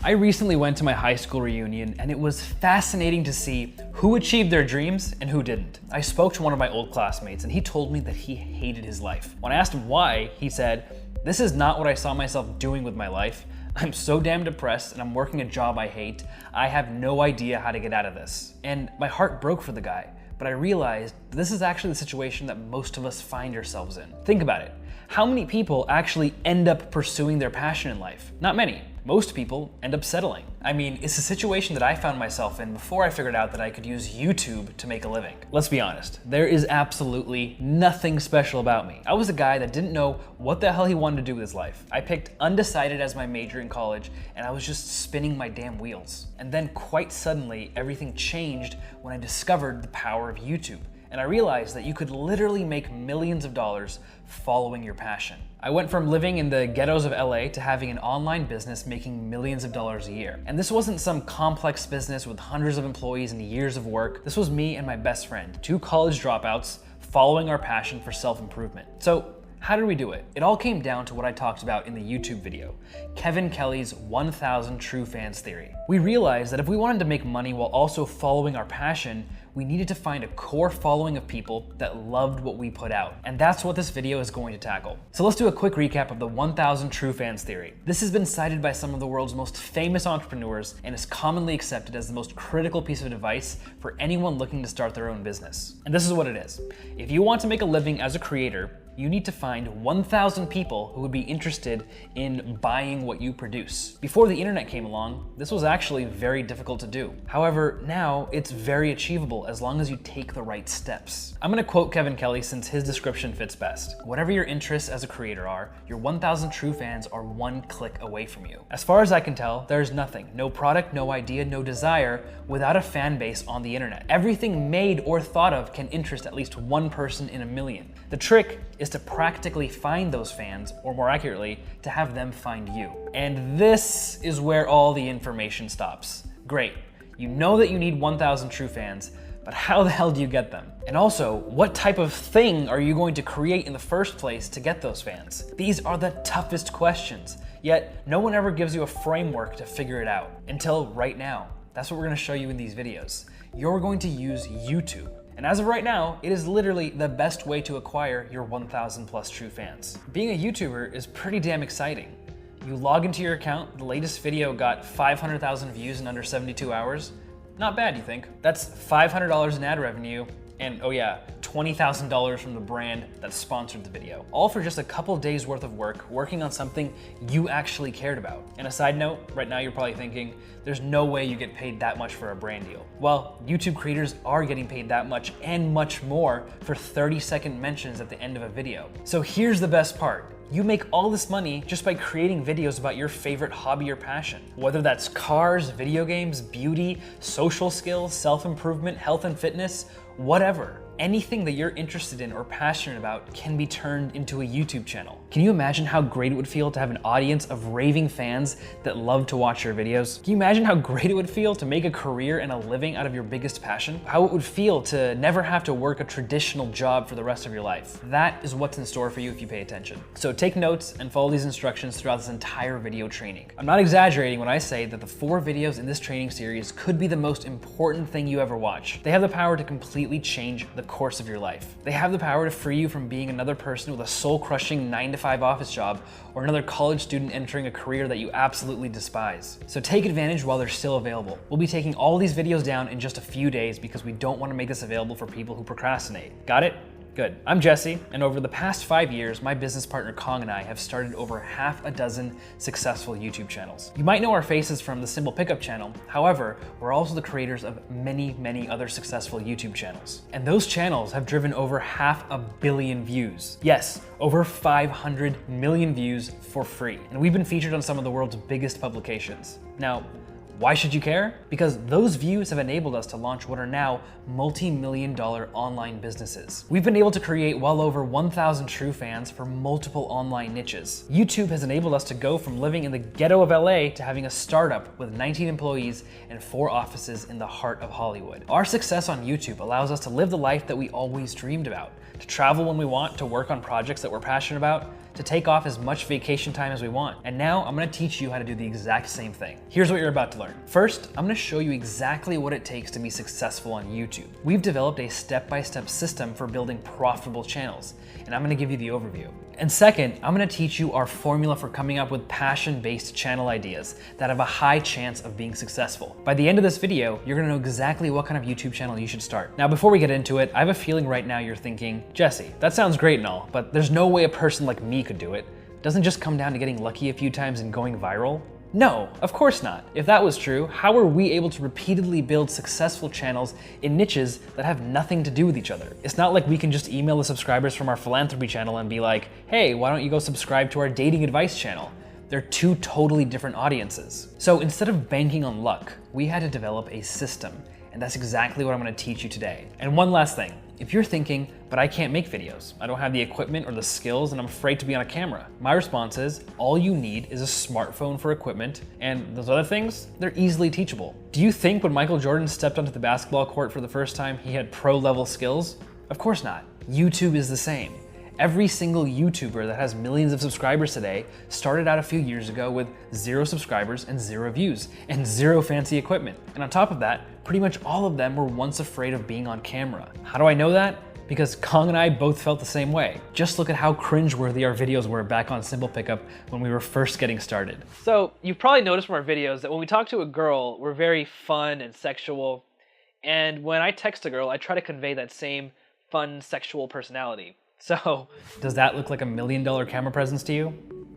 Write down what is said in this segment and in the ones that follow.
I recently went to my high school reunion and it was fascinating to see who achieved their dreams and who didn't. I spoke to one of my old classmates and he told me that he hated his life. When I asked him why, he said, "This is not what I saw myself doing with my life. I'm so damn depressed and I'm working a job I hate. I have no idea how to get out of this." And my heart broke for the guy, but I realized this is actually the situation that most of us find ourselves in. Think about it. How many people actually end up pursuing their passion in life? Not many. Most people end up settling. I mean, it's a situation that I found myself in before I figured out that I could use YouTube to make a living. Let's be honest, there is absolutely nothing special about me. I was a guy that didn't know what the hell he wanted to do with his life. I picked undecided as my major in college and I was just spinning my damn wheels. And then quite suddenly, everything changed when I discovered the power of YouTube. And I realized that you could literally make millions of dollars following your passion. I went from living in the ghettos of LA to having an online business making millions of dollars a year. And this wasn't some complex business with hundreds of employees and years of work. This was me and my best friend, two college dropouts, following our passion for self-improvement. So how did we do it? It all came down to what I talked about in the YouTube video, Kevin Kelly's 1,000 True Fans Theory. We realized that if we wanted to make money while also following our passion, we needed to find a core following of people that loved what we put out. And that's what this video is going to tackle. So let's do a quick recap of the 1,000 True Fans Theory. This has been cited by some of the world's most famous entrepreneurs and is commonly accepted as the most critical piece of advice for anyone looking to start their own business. And this is what it is. If you want to make a living as a creator, you need to find 1,000 people who would be interested in buying what you produce. Before the internet came along, this was actually very difficult to do. However, now it's very achievable as long as you take the right steps. I'm gonna quote Kevin Kelly since his description fits best. Whatever your interests as a creator are, your 1,000 true fans are one click away from you. As far as I can tell, there's nothing, no product, no idea, no desire without a fan base on the internet. Everything made or thought of can interest at least one person in a million. The trick is to practically find those fans, or more accurately, to have them find you. And this is where all the information stops. Great, you know that you need 1,000 true fans, but how the hell do you get them? And also, what type of thing are you going to create in the first place to get those fans? These are the toughest questions, yet no one ever gives you a framework to figure it out, until right now. That's what we're gonna show you in these videos. You're going to use YouTube. And as of right now, it is literally the best way to acquire your 1,000 plus true fans. Being a YouTuber is pretty damn exciting. You log into your account, the latest video got 500,000 views in under 72 hours. Not bad, you think? That's $500 in ad revenue, and oh yeah, $20,000 from the brand that sponsored the video. All for just a couple days worth of work, working on something you actually cared about. And a side note, right now you're probably thinking, there's no way you get paid that much for a brand deal. Well, YouTube creators are getting paid that much and much more for 30-second mentions at the end of a video. So here's the best part. You make all this money just by creating videos about your favorite hobby or passion. Whether that's cars, video games, beauty, social skills, self-improvement, health and fitness, whatever. Anything that you're interested in or passionate about can be turned into a YouTube channel. Can you imagine how great it would feel to have an audience of raving fans that love to watch your videos? Can you imagine how great it would feel to make a career and a living out of your biggest passion? How it would feel to never have to work a traditional job for the rest of your life? That is what's in store for you if you pay attention. So take notes and follow these instructions throughout this entire video training. I'm not exaggerating when I say that the 4 videos in this training series could be the most important thing you ever watch. They have the power to completely change the course of your life. They have the power to free you from being another person with a soul-crushing 9-to-5 office job or another college student entering a career that you absolutely despise. So take advantage while they're still available. We'll be taking all these videos down in just a few days because we don't want to make this available for people who procrastinate. Got it? Good. I'm Jesse, and over the past 5 years, my business partner Kong and I have started over half a dozen successful YouTube channels. You might know our faces from the Simple Pickup channel. However, we're also the creators of many, many other successful YouTube channels. And those channels have driven over 500 million views. Yes, over 500 million views for free. And we've been featured on some of the world's biggest publications. Now, Why should you care? Because those views have enabled us to launch what are now multi-million-dollar online businesses. We've been able to create well over 1,000 true fans for multiple online niches. YouTube has enabled us to go from living in the ghetto of LA to having a startup with 19 employees and 4 offices in the heart of Hollywood. Our success on YouTube allows us to live the life that we always dreamed about, to travel when we want, to work on projects that we're passionate about, to take off as much vacation time as we want. And now I'm gonna teach you how to do the exact same thing. Here's what you're about to learn. First, I'm gonna show you exactly what it takes to be successful on YouTube. We've developed a step-by-step system for building profitable channels, and I'm gonna give you the overview. And second, I'm gonna teach you our formula for coming up with passion-based channel ideas that have a high chance of being successful. By the end of this video, you're gonna know exactly what kind of YouTube channel you should start. Now, before we get into it, I have a feeling right now you're thinking, Jesse, that sounds great and all, but there's no way a person like me could do it. Doesn't it just come down to getting lucky a few times and going viral? No, of course not. If that was true, how are we able to repeatedly build successful channels in niches that have nothing to do with each other? It's not like we can just email the subscribers from our philanthropy channel and be like, hey, why don't you go subscribe to our dating advice channel? They're 2 totally different audiences. So instead of banking on luck, we had to develop a system, and that's exactly what I'm gonna teach you today. And one last thing. If you're thinking, but I can't make videos, I don't have the equipment or the skills, and I'm afraid to be on a camera, my response is, all you need is a smartphone for equipment, and those other things, they're easily teachable. Do you think when Michael Jordan stepped onto the basketball court for the first time, he had pro-level skills? Of course not. YouTube is the same. Every single YouTuber that has millions of subscribers today started out a few years ago with 0 subscribers and 0 views and 0 fancy equipment. And on top of that, pretty much all of them were once afraid of being on camera. How do I know that? Because Kong and I both felt the same way. Just look at how cringeworthy our videos were back on Simple Pickup when we were first getting started. So you've probably noticed from our videos that when we talk to a girl, we're very fun and sexual. And when I text a girl, I try to convey that same fun, sexual personality. So, does that look like a $1 million camera presence to you?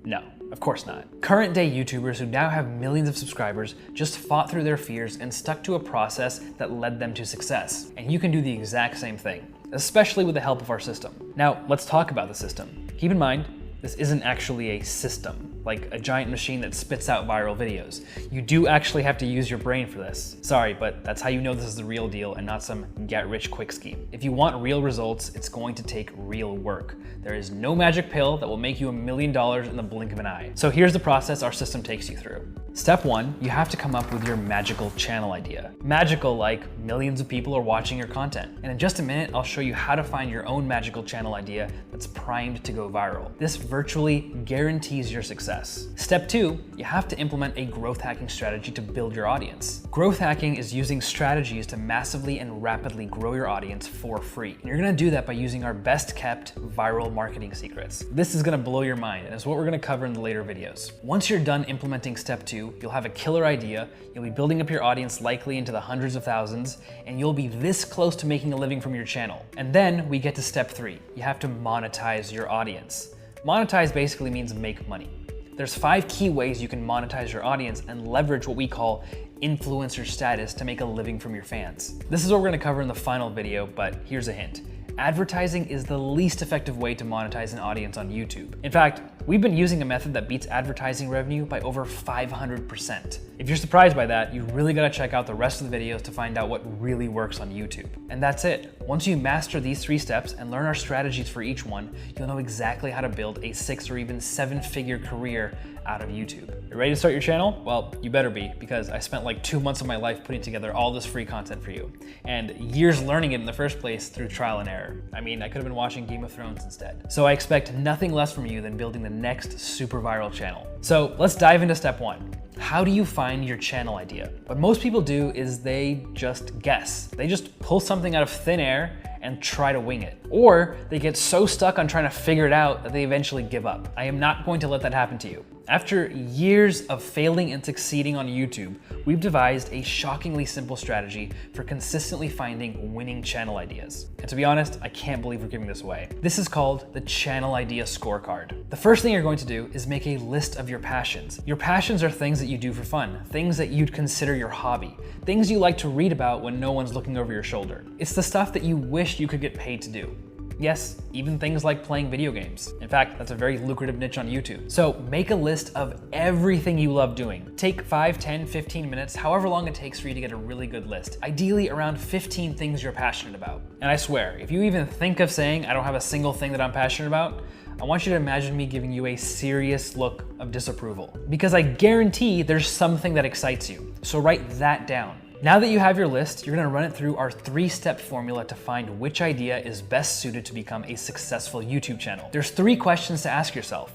No, of course not. Current day YouTubers who now have millions of subscribers just fought through their fears and stuck to a process that led them to success. And you can do the exact same thing, especially with the help of our system. Now, let's talk about the system. Keep in mind, this isn't actually a system, like a giant machine that spits out viral videos. You do actually have to use your brain for this. Sorry, but that's how you know this is the real deal and not some get-rich-quick scheme. If you want real results, it's going to take real work. There is no magic pill that will make you $1 million in the blink of an eye. So here's the process our system takes you through. Step 1, you have to come up with your magical channel idea. Magical like millions of people are watching your content. And in just a minute, I'll show you how to find your own magical channel idea that's primed to go viral. This virtually guarantees your success. Step 2, you have to implement a growth hacking strategy to build your audience. Growth hacking is using strategies to massively and rapidly grow your audience for free. And you're gonna do that by using our best kept viral marketing secrets. This is gonna blow your mind, and it's what we're gonna cover in the later videos. Once you're done implementing step 2, you'll have a killer idea, you'll be building up your audience likely into the hundreds of thousands, and you'll be this close to making a living from your channel. And then we get to step 3. You have to monetize your audience. Monetize basically means make money. There's 5 key ways you can monetize your audience and leverage what we call influencer status to make a living from your fans. This is what we're gonna cover in the final video, but here's a hint. Advertising is the least effective way to monetize an audience on YouTube. In fact, we've been using a method that beats advertising revenue by over 500%. If you're surprised by that, you really gotta check out the rest of the videos to find out what really works on YouTube. And that's it. Once you master these 3 steps and learn our strategies for each one, you'll know exactly how to build a 6 or even 7-figure career out of YouTube. You ready to start your channel? Well, you better be, because I spent like 2 months of my life putting together all this free content for you, and years learning it in the first place through trial and error. I mean, I could have been watching Game of Thrones instead. So I expect nothing less from you than building the next super viral channel. So let's dive into step 1. How do you find your channel idea? What most people do is they just guess. They just pull something out of thin air and try to wing it. Or they get so stuck on trying to figure it out that they eventually give up. I am not going to let that happen to you. After years of failing and succeeding on YouTube, we've devised a shockingly simple strategy for consistently finding winning channel ideas. And to be honest, I can't believe we're giving this away. This is called the Channel Idea Scorecard. The first thing you're going to do is make a list of your passions. Your passions are things that you do for fun, things that you'd consider your hobby, things you like to read about when no one's looking over your shoulder. It's the stuff that you wish you could get paid to do. Yes, even things like playing video games. In fact, that's a very lucrative niche on YouTube. So make a list of everything you love doing. Take 5, 10, 15 minutes, however long it takes for you to get a really good list. Ideally around 15 things you're passionate about. And I swear, if you even think of saying, I don't have a single thing that I'm passionate about, I want you to imagine me giving you a serious look of disapproval. Because I guarantee there's something that excites you. So write that down. Now that you have your list, you're gonna run it through our 3-step formula to find which idea is best suited to become a successful YouTube channel. There's 3 questions to ask yourself.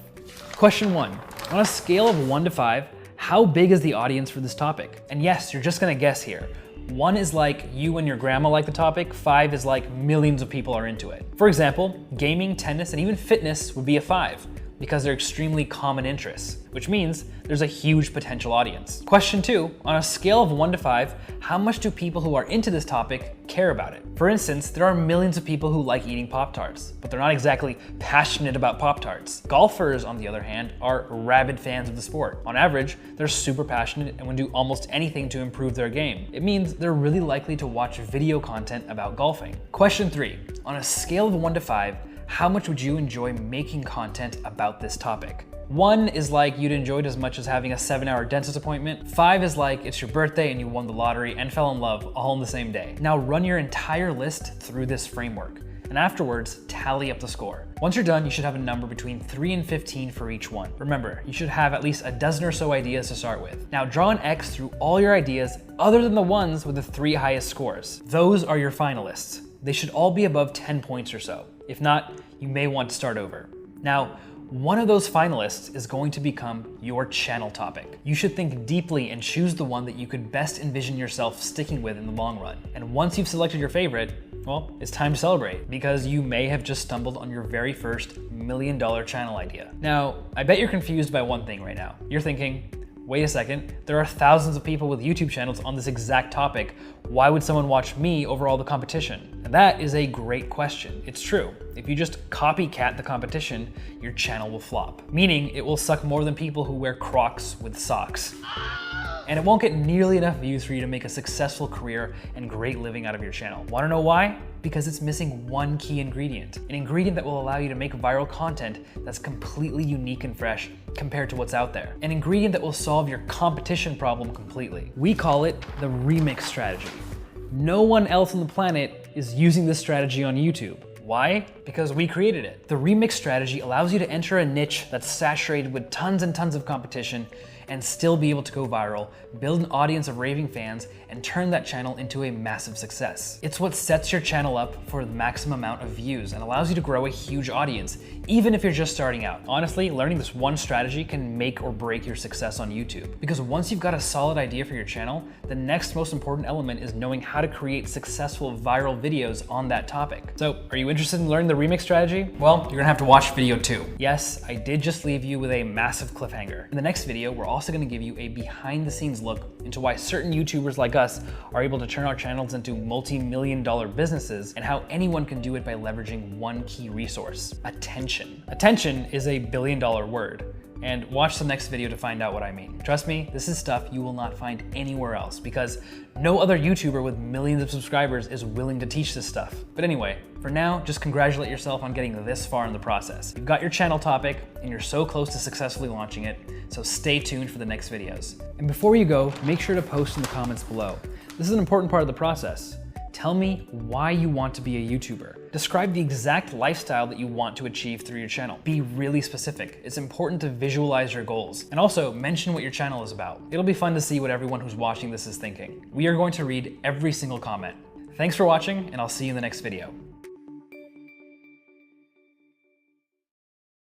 Question 1, on a scale of 1 to 5, how big is the audience for this topic? And yes, you're just gonna guess here. 1 is like you and your grandma like the topic, 5 is like millions of people are into it. For example, gaming, tennis, and even fitness would be a 5 because they're extremely common interests, which means there's a huge potential audience. Question 2, on a scale of 1 to 5, how much do people who are into this topic care about it? For instance, there are millions of people who like eating Pop-Tarts, but they're not exactly passionate about Pop-Tarts. Golfers, on the other hand, are rabid fans of the sport. On average, they're super passionate and would do almost anything to improve their game. It means they're really likely to watch video content about golfing. Question 3, on a scale of 1 to 5, how much would you enjoy making content about this topic? 1 is like you'd enjoy it as much as having a 7-hour dentist appointment. 5 is like it's your birthday and you won the lottery and fell in love all in the same day. Now run your entire list through this framework, and afterwards, tally up the score. Once you're done, you should have a number between 3 and 15 for each one. Remember, you should have at least a dozen or so ideas to start with. Now draw an X through all your ideas other than the ones with the 3 highest scores. Those are your finalists. They should all be above 10 points or so. If not, you may want to start over. Now, one of those finalists is going to become your channel topic. You should think deeply and choose the one that you could best envision yourself sticking with in the long run. And once you've selected your favorite, well, it's time to celebrate because you may have just stumbled on your very first $1 million channel idea. Now, I bet you're confused by one thing right now. You're thinking, wait a second, there are thousands of people with YouTube channels on this exact topic. Why would someone watch me over all the competition? And that is a great question. It's true. If you just copycat the competition, your channel will flop, meaning it will suck more than people who wear Crocs with socks. And it won't get nearly enough views for you to make a successful career and great living out of your channel. Wanna know why? Because it's missing one key ingredient, an ingredient that will allow you to make viral content that's completely unique and fresh compared to what's out there. An ingredient that will solve your competition problem completely. We call it the remix strategy. No one else on the planet is using this strategy on YouTube. Why? Because we created it. The remix strategy allows you to enter a niche that's saturated with tons and tons of competition and still be able to go viral, build an audience of raving fans, and turn that channel into a massive success. It's what sets your channel up for the maximum amount of views and allows you to grow a huge audience, even if you're just starting out. Honestly, learning this one strategy can make or break your success on YouTube. Because once you've got a solid idea for your channel, the next most important element is knowing how to create successful viral videos on that topic. So, are you interested in learning the remix strategy? Well, you're gonna have to watch video 2. Yes, I did just leave you with a massive cliffhanger. In the next video, we're also gonna give you a behind-the-scenes look into why certain YouTubers like us are able to turn our channels into multi-million-dollar businesses and how anyone can do it by leveraging one key resource: attention. Attention is a billion-dollar word. And watch the next video to find out what I mean. Trust me, this is stuff you will not find anywhere else because no other YouTuber with millions of subscribers is willing to teach this stuff. But anyway, for now, just congratulate yourself on getting this far in the process. You've got your channel topic and you're so close to successfully launching it, so stay tuned for the next videos. And before you go, make sure to post in the comments below. This is an important part of the process. Tell me why you want to be a YouTuber. Describe the exact lifestyle that you want to achieve through your channel. Be really specific. It's important to visualize your goals. And also mention what your channel is about. It'll be fun to see what everyone who's watching this is thinking. We are going to read every single comment. Thanks for watching, and I'll see you in the next video.